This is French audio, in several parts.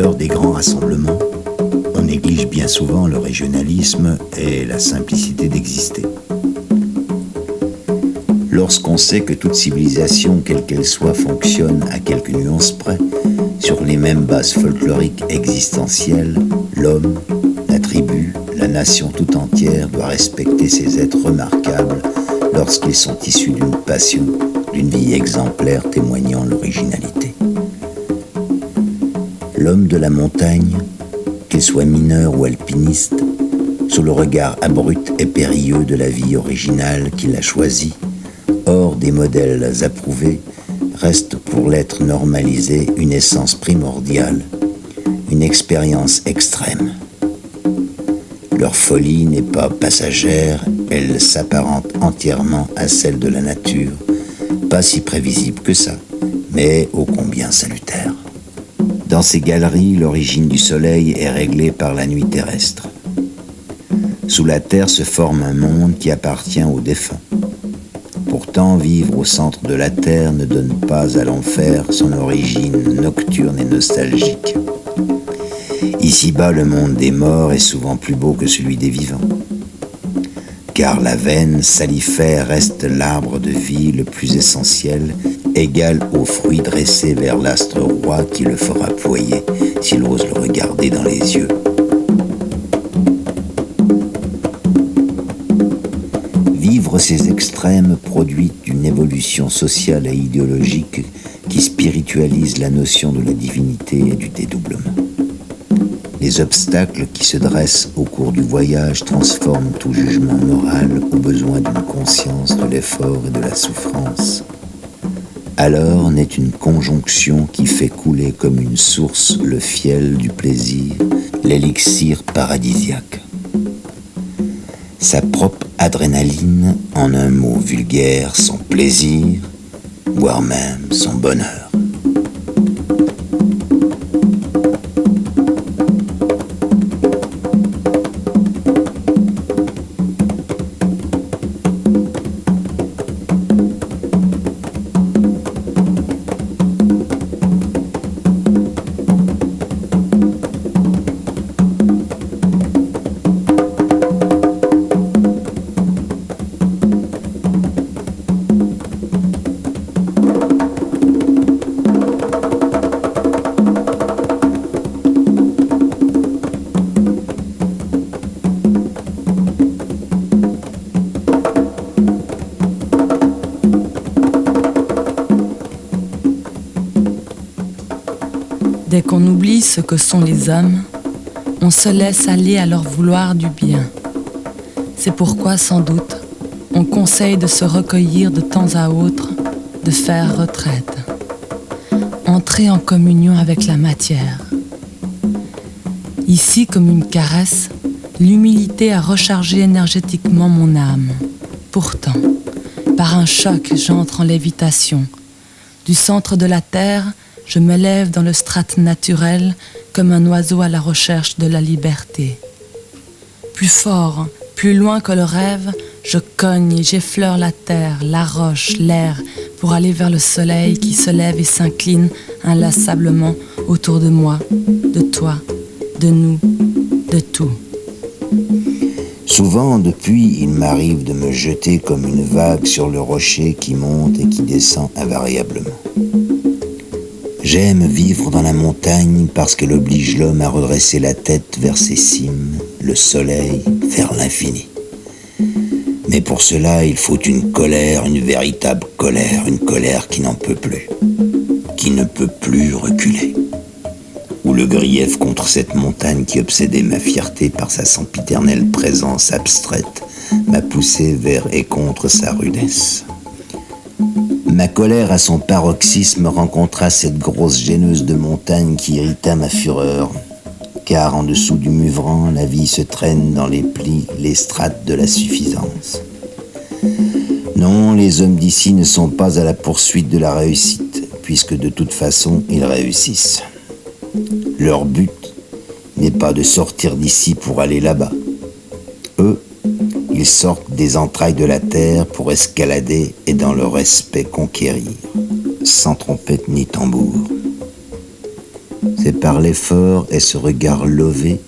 l'heure des grands rassemblements, on néglige bien souvent le régionalisme et la simplicité d'exister. Lorsqu'on sait que toute civilisation, quelle qu'elle soit, fonctionne à quelques nuances près, sur les mêmes bases folkloriques existentielles, l'homme, la tribu, la nation tout entière doit respecter ces êtres remarquables lorsqu'ils sont issus d'une passion, d'une vie exemplaire témoignant l'originalité. L'homme de la montagne, qu'il soit mineur ou alpiniste, sous le regard abrupt et périlleux de la vie originale qu'il a choisie, hors des modèles approuvés, reste pour l'être normalisé une essence primordiale, une expérience extrême. Leur folie n'est pas passagère, elle s'apparente entièrement à celle de la nature, pas si prévisible que ça, mais ô combien salutaire. Dans ces galeries, l'origine du soleil est réglée par la nuit terrestre. Sous la terre se forme un monde qui appartient aux défunts. Pourtant, vivre au centre de la terre ne donne pas à l'enfer son origine nocturne et nostalgique. Ici-bas, le monde des morts est souvent plus beau que celui des vivants. Car la veine salifère reste l'arbre de vie le plus essentiel, égal au fruit dressé vers l'astre roi qui le fera ployer s'il ose le regarder dans les yeux. Vivre ces extrêmes produit une évolution sociale et idéologique qui spiritualise la notion de la divinité et du dédoublement. Les obstacles qui se dressent au cours du voyage transforment tout jugement moral au besoin d'une conscience de l'effort et de la souffrance. Alors naît une conjonction qui fait couler comme une source le fiel du plaisir, l'élixir paradisiaque. Sa propre adrénaline, en un mot vulgaire, son plaisir, voire même son bonheur. Dès qu'on oublie ce que sont les hommes, on se laisse aller à leur vouloir du bien. C'est pourquoi, sans doute, on conseille de se recueillir de temps à autre, de faire retraite. Entrer en communion avec la matière. Ici, comme une caresse, l'humilité a rechargé énergétiquement mon âme. Pourtant, par un choc, j'entre en lévitation. Du centre de la terre, je me lève dans le strate naturel comme un oiseau à la recherche de la liberté. Plus fort, plus loin que le rêve, je cogne et j'effleure la terre, la roche, l'air pour aller vers le soleil qui se lève et s'incline inlassablement autour de moi, de toi, de nous, de tout. Souvent, depuis, il m'arrive de me jeter comme une vague sur le rocher qui monte et qui descend invariablement. J'aime vivre dans la montagne parce qu'elle oblige l'homme à redresser la tête vers ses cimes, le soleil, vers l'infini. Mais pour cela, il faut une colère, une véritable colère, une colère qui n'en peut plus, qui ne peut plus reculer. Ou le grief contre cette montagne qui obsédait ma fierté par sa sempiternelle présence abstraite m'a poussé vers et contre sa rudesse. Ma colère à son paroxysme rencontra cette grosse gêneuse de montagne qui irrita ma fureur, car en dessous du muvran, la vie se traîne dans les plis, les strates de la suffisance. Non, les hommes d'ici ne sont pas à la poursuite de la réussite, puisque de toute façon, ils réussissent. Leur but n'est pas de sortir d'ici pour aller là-bas. Eux, ils sortent des entrailles de la terre pour escalader et dans le respect conquérir, sans trompette ni tambour. C'est par l'effort et ce regard levé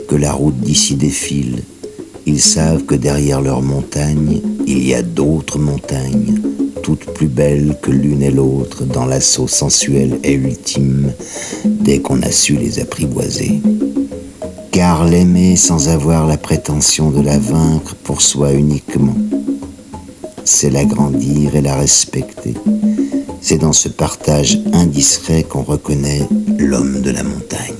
que la route d'ici défile. Ils savent que derrière leurs montagnes, il y a d'autres montagnes, toutes plus belles que l'une et l'autre dans l'assaut sensuel et ultime dès qu'on a su les apprivoiser. Car l'aimer sans avoir la prétention de la vaincre pour soi uniquement, c'est l'agrandir et la respecter. C'est dans ce partage indiscret qu'on reconnaît l'homme de la montagne.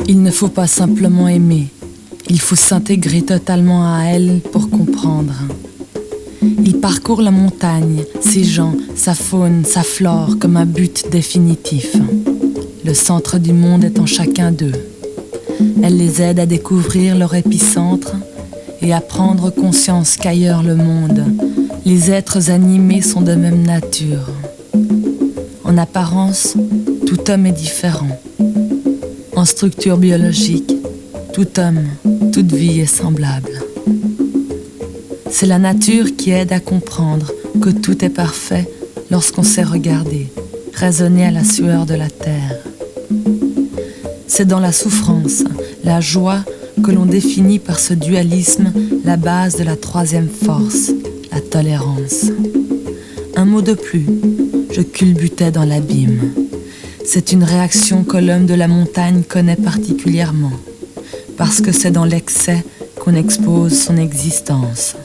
Il ne faut pas simplement aimer, il faut s'intégrer totalement à elle pour comprendre. Il parcourt la montagne, ses gens, sa faune, sa flore comme un but définitif. Le centre du monde est en chacun d'eux. Elle les aide à découvrir leur épicentre et à prendre conscience qu'ailleurs le monde, les êtres animés sont de même nature. En apparence, tout homme est différent. En structure biologique, tout homme, toute vie est semblable. C'est la nature qui aide à comprendre que tout est parfait lorsqu'on sait regarder, raisonner à la sueur de la terre. C'est dans la souffrance, la joie que l'on définit par ce dualisme la base de la troisième force, la tolérance. Un mot de plus, je culbutais dans l'abîme. C'est une réaction que l'homme de la montagne connaît particulièrement, parce que c'est dans l'excès qu'on expose son existence.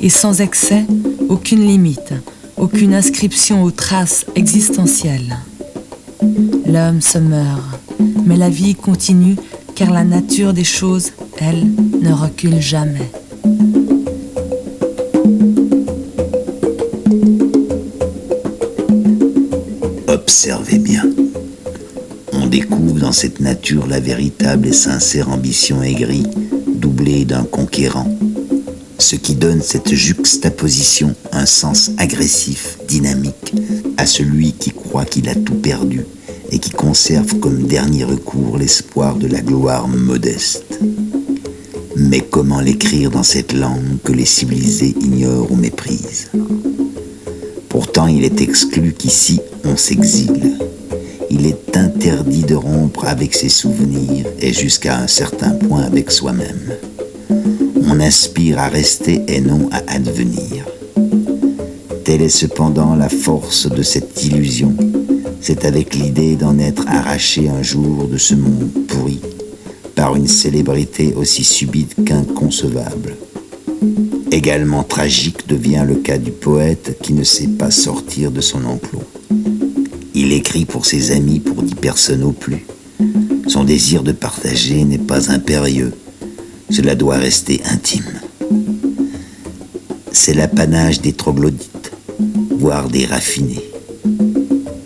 Et sans excès, aucune limite, aucune inscription aux traces existentielles. L'homme se meurt, mais la vie continue car la nature des choses, elle, ne recule jamais. Observez bien. On découvre dans cette nature la véritable et sincère ambition aigrie, doublée d'un conquérant. Ce qui donne cette juxtaposition un sens agressif, dynamique, à celui qui croit qu'il a tout perdu et qui conserve comme dernier recours l'espoir de la gloire modeste. Mais comment l'écrire dans cette langue que les civilisés ignorent ou méprisent ? Pourtant, il est exclu qu'ici, on s'exile. Il est interdit de rompre avec ses souvenirs et jusqu'à un certain point avec soi-même. On aspire à rester et non à advenir. Telle est cependant la force de cette illusion. C'est avec l'idée d'en être arraché un jour de ce monde pourri, par une célébrité aussi subite qu'inconcevable. Également tragique devient le cas du poète qui ne sait pas sortir de son enclos. Il écrit pour ses amis, pour 10 personnes au plus. Son désir de partager n'est pas impérieux. Cela doit rester intime. C'est l'apanage des troglodytes, voire des raffinés.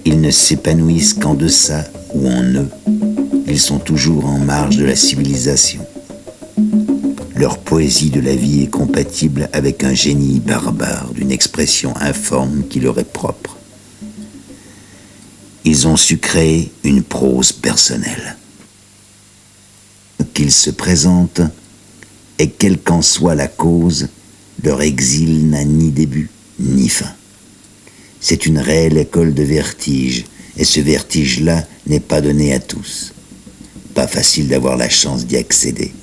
Ils ne s'épanouissent qu'en deçà ou en eux. Ils sont toujours en marge de la civilisation. Leur poésie de la vie est compatible avec un génie barbare d'une expression informe qui leur est propre. Ils ont su créer une prose personnelle. Qu'ils se présentent, et quelle qu'en soit la cause, leur exil n'a ni début ni fin. C'est une réelle école de vertige, et ce vertige-là n'est pas donné à tous. Pas facile d'avoir la chance d'y accéder.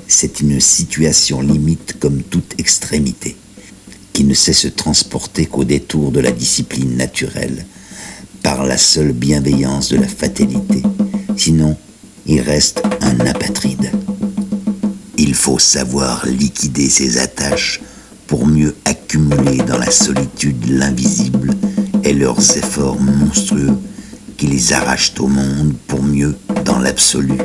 C'est une situation limite comme toute extrémité, qui ne sait se transporter qu'au détour de la discipline naturelle, par la seule bienveillance de la fatalité. Sinon, il reste un apatride. Il faut savoir liquider ses attaches pour mieux accumuler dans la solitude l'invisible et leurs efforts monstrueux qui les arrachent au monde pour mieux, dans l'absolu,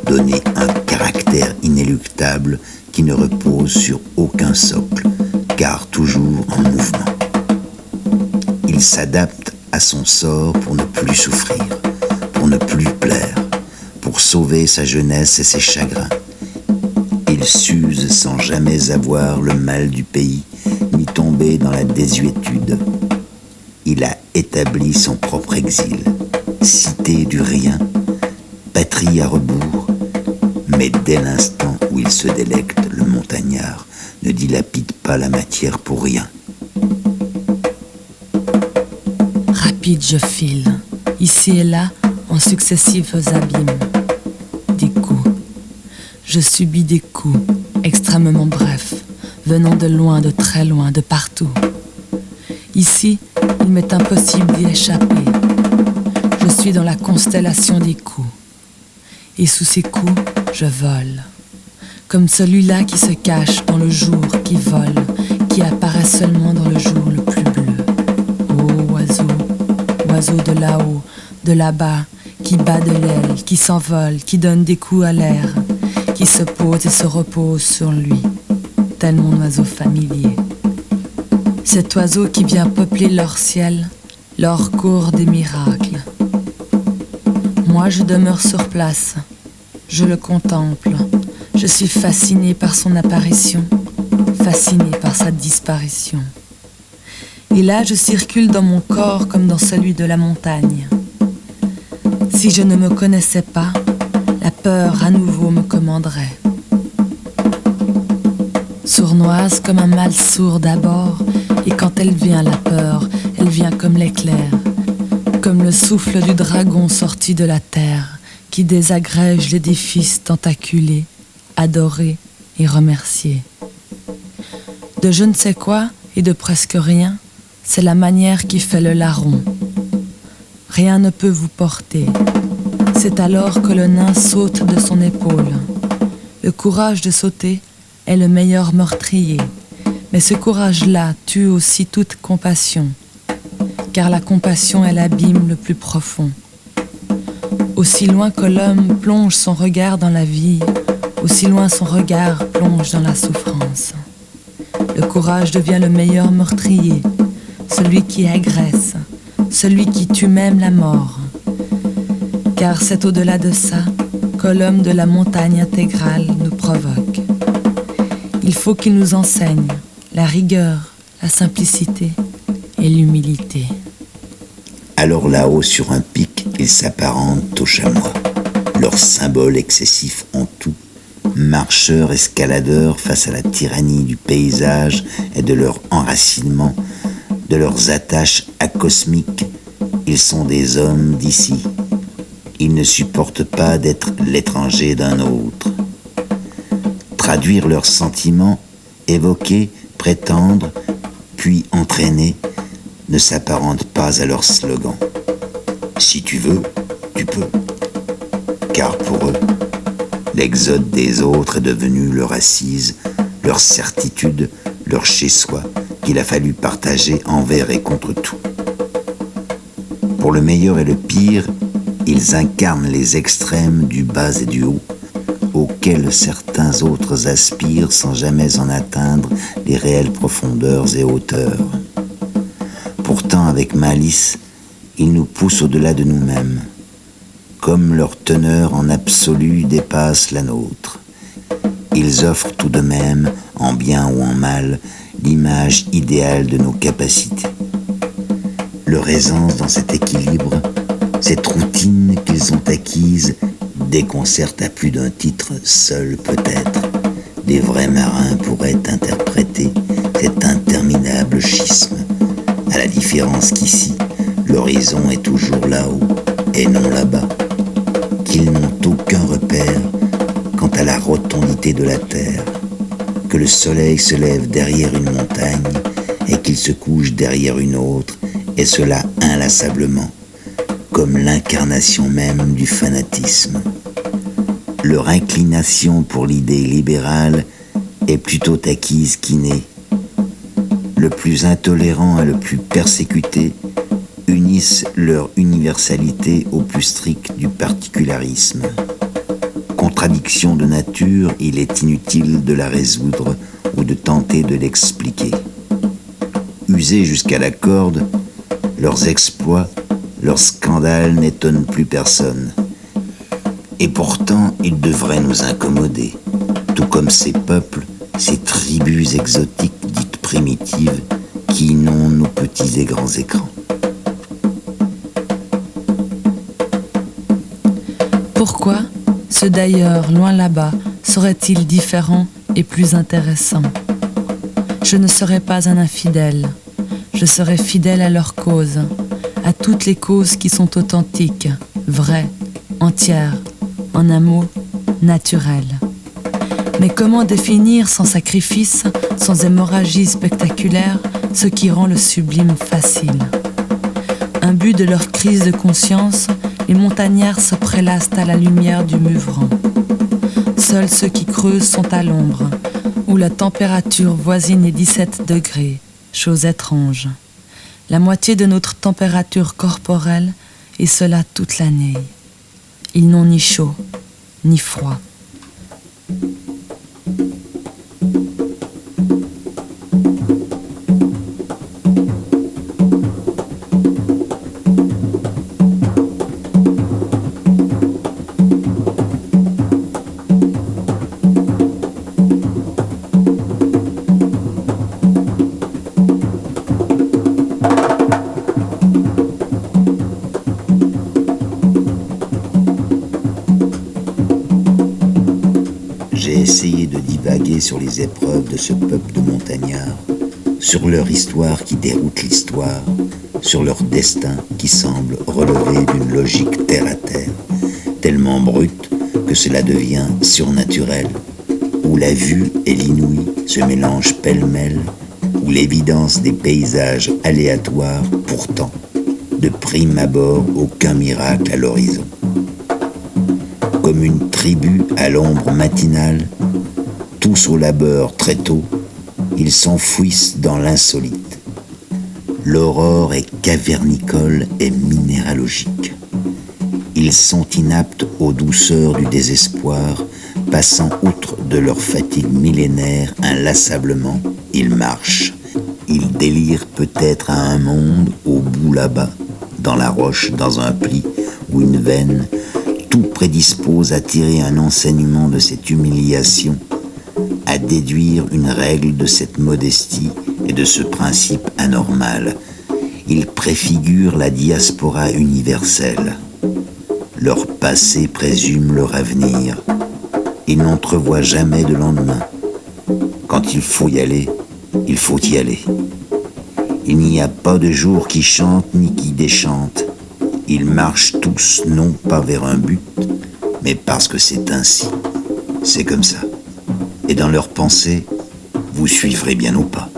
donner un caractère inéluctable qui ne repose sur aucun socle, car toujours en mouvement. Il s'adapte à son sort pour ne plus souffrir, pour ne plus plaire, pour sauver sa jeunesse et ses chagrins. Il s'use sans jamais avoir le mal du pays, ni tomber dans la désuétude. Il a établi son propre exil, cité du rien, patrie à rebours, Mais dès l'instant où il se délecte, le montagnard ne dilapide pas la matière pour rien. Rapide je file, ici et là, en successifs abîmes. Des coups. Je subis des coups, extrêmement brefs, venant de loin, de très loin, de partout. Ici, il m'est impossible d'y échapper. Je suis dans la constellation des coups. Et sous ces coups, je vole. Comme celui-là qui se cache dans le jour, qui vole, qui apparaît seulement dans le jour le plus bleu. Ô oiseau, oiseau de là-haut, de là-bas, qui bat de l'aile, qui s'envole, qui donne des coups à l'air, qui se pose et se repose sur lui, tel mon oiseau familier. Cet oiseau qui vient peupler leur ciel, leur cour des miracles. Moi je demeure sur place, je le contemple, je suis fasciné par son apparition, fasciné par sa disparition. Et là je circule dans mon corps comme dans celui de la montagne. Si je ne me connaissais pas, la peur à nouveau me commanderait. Sournoise comme un mâle sourd d'abord, et quand elle vient la peur, elle vient comme l'éclair, comme le souffle du dragon sorti de la terre, qui désagrège l'édifice tentaculé, adoré et remercié. De je ne sais quoi et de presque rien, c'est la manière qui fait le larron. Rien ne peut vous porter. C'est alors que le nain saute de son épaule. Le courage de sauter est le meilleur meurtrier, mais ce courage-là tue aussi toute compassion, car la compassion est l'abîme le plus profond. Aussi loin que l'homme plonge son regard dans la vie, aussi loin son regard plonge dans la souffrance. Le courage devient le meilleur meurtrier, celui qui agresse, celui qui tue même la mort. Car c'est au-delà de ça que l'homme de la montagne intégrale nous provoque. Il faut qu'il nous enseigne la rigueur, la simplicité et l'humilité. Alors là-haut sur un pic, ils s'apparentent aux chamois. Leur symbole excessif en tout, marcheurs, escaladeurs face à la tyrannie du paysage et de leur enracinement, de leurs attaches acosmiques, ils sont des hommes d'ici. Ils ne supportent pas d'être l'étranger d'un autre. Traduire leurs sentiments, évoquer, prétendre, puis entraîner, ne s'apparente pas à leur slogan. Si tu veux, tu peux. Car pour eux, l'exode des autres est devenu leur assise, leur certitude, leur chez-soi, qu'il a fallu partager envers et contre tout. Pour le meilleur et le pire, ils incarnent les extrêmes du bas et du haut, auxquels certains autres aspirent sans jamais en atteindre les réelles profondeurs et hauteurs. Pourtant, avec malice, ils nous poussent au-delà de nous-mêmes, comme leur teneur en absolu dépasse la nôtre. Ils offrent tout de même, en bien ou en mal, l'image idéale de nos capacités. Leur aisance dans cet équilibre, cette routine qu'ils ont acquise, déconcerte à plus d'un titre, seul peut-être, les vrais marins pourraient interpréter cet interminable schisme, à la différence qu'ici, l'horizon est toujours là-haut et non là-bas, qu'ils n'ont aucun repère quant à la rotondité de la terre, que le soleil se lève derrière une montagne et qu'il se couche derrière une autre, et cela inlassablement, comme l'incarnation même du fanatisme. Leur inclination pour l'idée libérale est plutôt acquise qu'innée. Le plus intolérant et le plus persécuté unissent leur universalité au plus strict du particularisme. Contradiction de nature, il est inutile de la résoudre ou de tenter de l'expliquer. Usés jusqu'à la corde, leurs exploits, leurs scandales n'étonnent plus personne. Et pourtant, ils devraient nous incommoder, tout comme ces peuples, ces tribus exotiques dites primitives qui inondent nos petits et grands écrans. Pourquoi, Ceux d'ailleurs, loin là-bas, seraient-ils différents et plus intéressants? Je ne serais pas un infidèle, je serais fidèle à leur cause, à toutes les causes qui sont authentiques, vraies, entières, en un mot, naturelles. Mais comment définir sans sacrifice, sans hémorragie spectaculaire, ce qui rend le sublime facile? Imbus de leur crise de conscience, les montagnards se prélassent à la lumière du mûvrant. Seuls ceux qui creusent sont à l'ombre, où la température voisine les 17 degrés, chose étrange. La moitié de notre température corporelle, et cela toute l'année. Ils n'ont ni chaud, ni froid. J'ai essayé de divaguer sur les épreuves de ce peuple de montagnards, sur leur histoire qui déroute l'histoire, sur leur destin qui semble relever d'une logique terre à terre, tellement brute que cela devient surnaturel, où la vue et l'inouï se mélangent pêle-mêle, où l'évidence des paysages aléatoires, pourtant, de prime abord, aucun miracle à l'horizon. Comme une tribu à l'ombre matinale, tous au labeur très tôt, ils s'enfouissent dans l'insolite. L'aurore est cavernicole et minéralogique. Ils sont inaptes aux douceurs du désespoir, passant outre de leur fatigue millénaire inlassablement, ils marchent. Ils délirent peut-être à un monde au bout là-bas, dans la roche, dans un pli ou une veine. Tout prédispose à tirer un enseignement de cette humiliation, à déduire une règle de cette modestie et de ce principe anormal. Ils préfigurent la diaspora universelle. Leur passé présume leur avenir. Ils n'entrevoient jamais de lendemain. Quand il faut y aller, il faut y aller. Il n'y a pas de jour qui chante ni qui déchante. Ils marchent tous non pas vers un but, mais parce que c'est ainsi. C'est comme ça. Et dans leurs pensées, vous suivrez bien ou pas.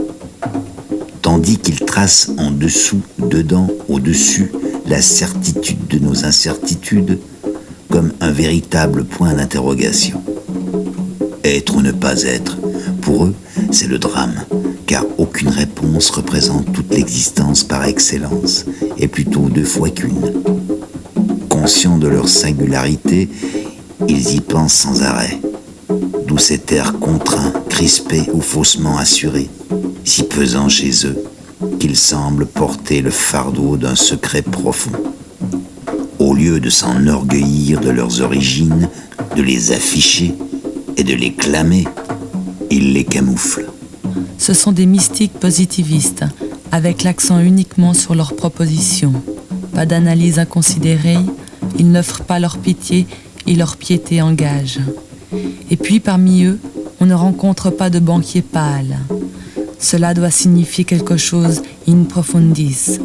Tandis qu'ils tracent en dessous, dedans, au-dessus, la certitude de nos incertitudes, comme un véritable point d'interrogation. Être ou ne pas être, pour eux, c'est le drame, car aucune réponse représente toute l'existence par excellence, et plutôt 2 fois qu'une. Conscients de leur singularité, ils y pensent sans arrêt, d'où cet air contraint, crispé ou faussement assuré, si pesant chez eux, qu'ils semblent porter le fardeau d'un secret profond. Au lieu de s'enorgueillir de leurs origines, de les afficher et de les clamer, ils les camouflent. Ce sont des mystiques positivistes, avec l'accent uniquement sur leurs propositions. Pas d'analyse inconsidérée, ils n'offrent pas leur pitié et leur piété engage. Et puis parmi eux, on ne rencontre pas de banquiers pâles. Cela doit signifier quelque chose in profundis,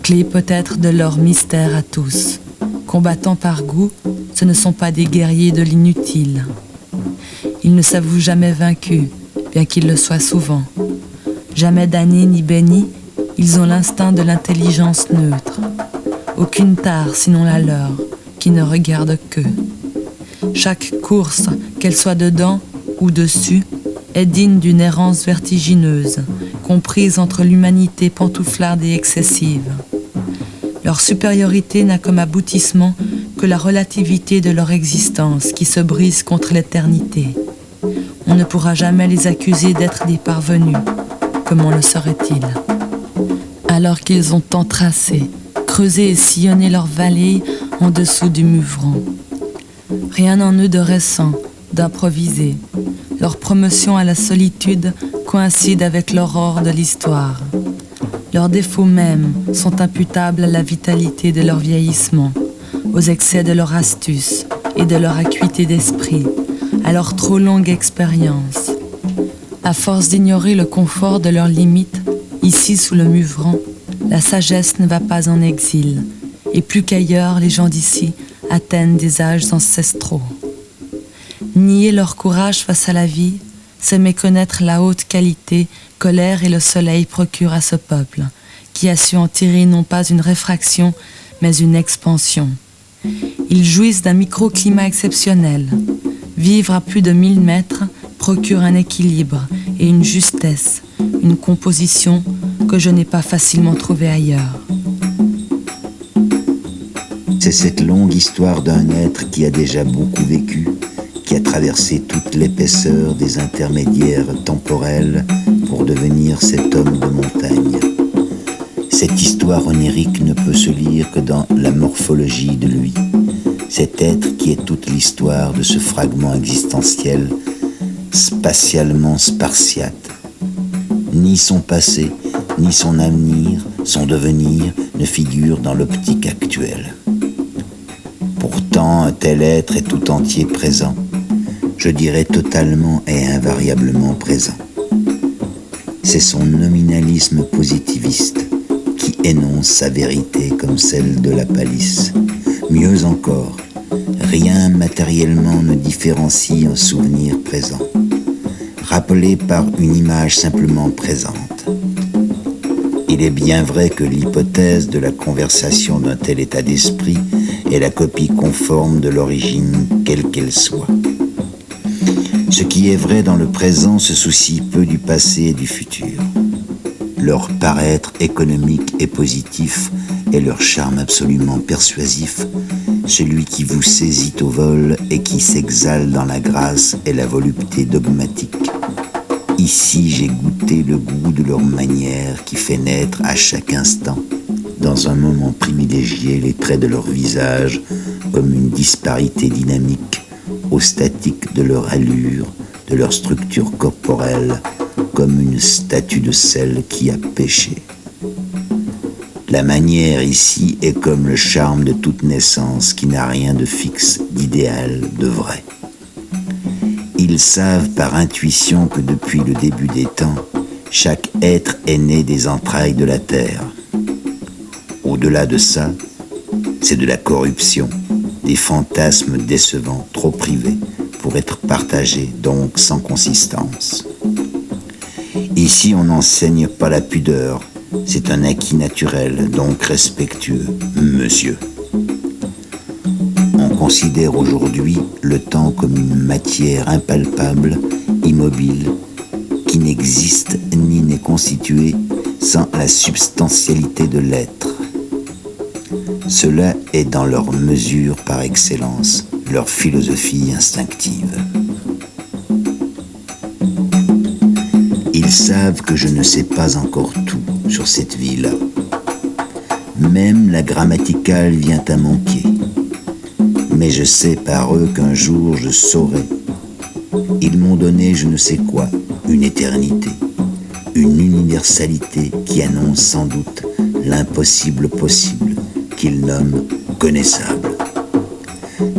clé peut-être de leur mystère à tous. Combattant par goût, ce ne sont pas des guerriers de l'inutile. Ils ne s'avouent jamais vaincus, bien qu'ils le soient souvent. Jamais damnés ni bénis, ils ont l'instinct de l'intelligence neutre. Aucune tare sinon la leur, qui ne regarde qu'eux. Chaque course, qu'elle soit dedans ou dessus, est digne d'une errance vertigineuse, comprise entre l'humanité pantouflarde et excessive. Leur supériorité n'a comme aboutissement que la relativité de leur existence qui se brise contre l'éternité. On ne pourra jamais les accuser d'être des parvenus. Comment le seraient-ils? Alors qu'ils ont tant tracé, creusé et sillonné leur vallée en dessous du mûvrant. Rien en eux de récent, d'improvisé. Leur promotion à la solitude coïncide avec l'aurore de l'histoire. Leurs défauts mêmes sont imputables à la vitalité de leur vieillissement, aux excès de leur astuce, et de leur acuité d'esprit, à leur trop longue expérience. À force d'ignorer le confort de leurs limites, ici sous le muvran, la sagesse ne va pas en exil, et plus qu'ailleurs, les gens d'ici atteignent des âges ancestraux. Nier leur courage face à la vie, c'est méconnaître la haute qualité que l'air et le soleil procurent à ce peuple, qui a su en tirer non pas une réfraction, mais une expansion. Ils jouissent d'un microclimat exceptionnel. Vivre à plus de 1000 mètres procure un équilibre et une justesse, une composition que je n'ai pas facilement trouvée ailleurs. C'est cette longue histoire d'un être qui a déjà beaucoup vécu, qui a traversé toute l'épaisseur des intermédiaires temporels pour devenir cet homme de montagne. Cette histoire onirique ne peut se lire que dans la morphologie de lui, cet être qui est toute l'histoire de ce fragment existentiel, spatialement spartiate. Ni son passé, ni son avenir, son devenir ne figurent dans l'optique actuelle. Pourtant, un tel être est tout entier présent, je dirais totalement et invariablement présent. C'est son nominalisme positiviste qui énonce sa vérité comme celle de la palisse. Mieux encore, rien matériellement ne différencie un souvenir présent, rappelé par une image simplement présente. Il est bien vrai que l'hypothèse de la conversation d'un tel état d'esprit est la copie conforme de l'origine, quelle qu'elle soit. Ce qui est vrai dans le présent se soucie peu du passé et du futur. Leur paraître économique et positif est leur charme absolument persuasif, celui qui vous saisit au vol et qui s'exhale dans la grâce et la volupté dogmatique. Ici, j'ai goûté le goût de leur manière qui fait naître à chaque instant, dans un moment privilégié, les traits de leur visage comme une disparité dynamique, au statique de leur allure, de leur structure corporelle, comme une statue de sel qui a péché. La manière ici est comme le charme de toute naissance qui n'a rien de fixe, d'idéal, de vrai. Ils savent par intuition que depuis le début des temps, chaque être est né des entrailles de la terre. Au-delà de ça, c'est de la corruption, des fantasmes décevants, trop privés, pour être partagés, donc sans consistance. Ici, on n'enseigne pas la pudeur, c'est un acquis naturel, donc respectueux, monsieur. On considère aujourd'hui le temps comme une matière impalpable, immobile, qui n'existe ni n'est constituée sans la substantialité de l'être. Cela est dans leur mesure par excellence, leur philosophie instinctive. Ils savent que je ne sais pas encore tout sur cette vie-là. Même la grammaticale vient à manquer. Mais je sais par eux qu'un jour je saurai. Ils m'ont donné je ne sais quoi, une éternité, une universalité qui annonce sans doute l'impossible possible, qu'ils nomment connaissable.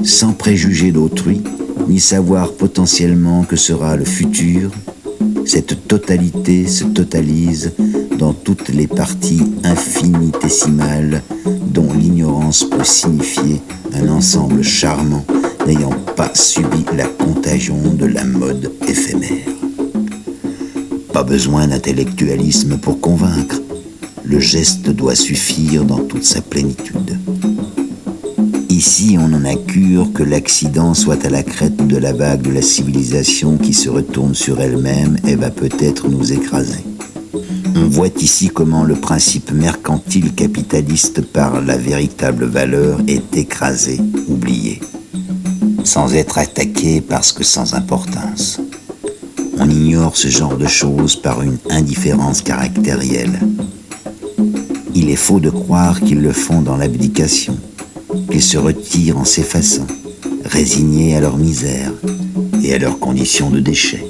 Sans préjuger d'autrui, ni savoir potentiellement que sera le futur, cette totalité se totalise dans toutes les parties infinitésimales dont l'ignorance peut signifier un ensemble charmant n'ayant pas subi la contagion de la mode éphémère. Pas besoin d'intellectualisme pour convaincre, le geste doit suffire dans toute sa plénitude. Ici, on n'en a cure que l'accident soit à la crête de la vague de la civilisation qui se retourne sur elle-même et va peut-être nous écraser. On voit ici comment le principe mercantile capitaliste par la véritable valeur est écrasé, oublié, sans être attaqué parce que sans importance. On ignore ce genre de choses par une indifférence caractérielle. Il est faux de croire qu'ils le font dans l'abdication, qu'ils se retirent en s'effaçant, résignés à leur misère et à leurs conditions de déchets.